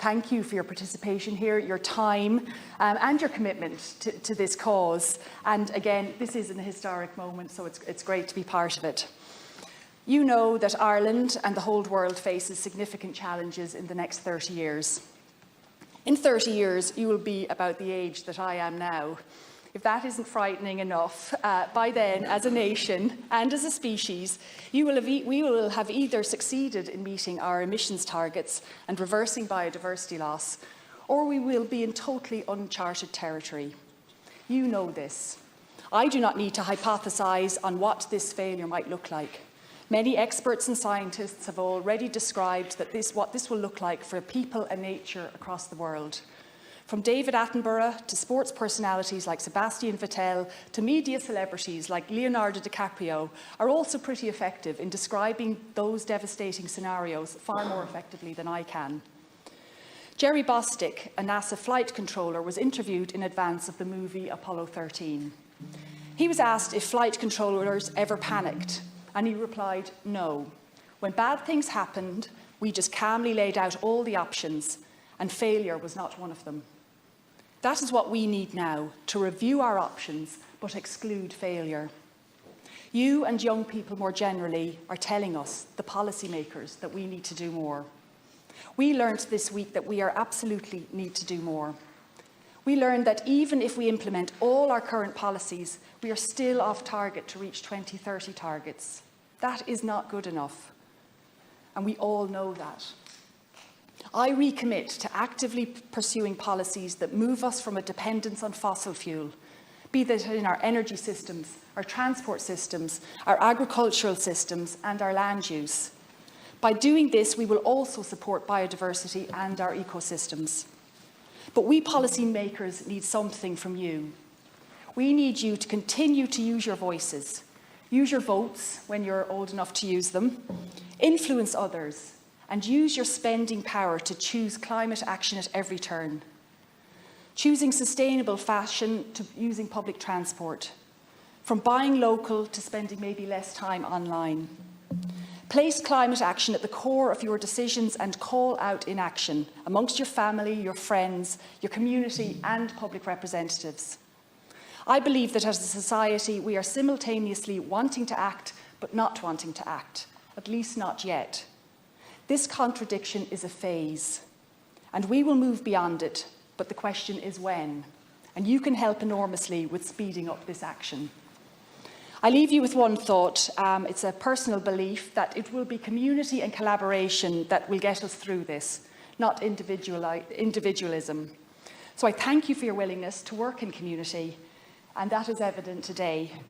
thank you for your participation here, your time and your commitment to this cause. And again, this is an historic moment, so it's great to be part of it. You know that Ireland and the whole world faces significant challenges in the next 30 years. In 30 years, you will be about the age that I am now. If that isn't frightening enough, by then, as a nation and as a species, we will have either succeeded in meeting our emissions targets and reversing biodiversity loss, or we will be in totally uncharted territory. You know this. I do not need to hypothesize on what this failure might look like. Many experts and scientists have already described what this will look like for people and nature across the world. From David Attenborough to sports personalities like Sebastian Vettel to media celebrities like Leonardo DiCaprio are also pretty effective in describing those devastating scenarios far more effectively than I can. Jerry Bostick, a NASA flight controller, was interviewed in advance of the movie Apollo 13. He was asked if flight controllers ever panicked, and he replied, no. When bad things happened, we just calmly laid out all the options, and failure was not one of them. That is what we need now, to review our options, but exclude failure. You and young people more generally are telling us, the policymakers, that we need to do more. We learned this week that we absolutely need to do more. We learned that even if we implement all our current policies, we are still off target to reach 2030 targets. That is not good enough, and we all know that. I recommit to actively pursuing policies that move us from a dependence on fossil fuel, be that in our energy systems, our transport systems, our agricultural systems, and our land use. By doing this, we will also support biodiversity and our ecosystems. But we policymakers need something from you. We need you to continue to use your voices, use your votes when you're old enough to use them, influence others, and use your spending power to choose climate action at every turn. Choosing sustainable fashion to using public transport, from buying local to spending maybe less time online. Place climate action at the core of your decisions and call out inaction amongst your family, your friends, your community and public representatives. I believe that as a society we are simultaneously wanting to act but not wanting to act, at least not yet. This contradiction is a phase, and we will move beyond it, but the question is when, and you can help enormously with speeding up this action. I leave you with one thought. It's a personal belief that it will be community and collaboration that will get us through this, not individualism. So I thank you for your willingness to work in community, and that is evident today.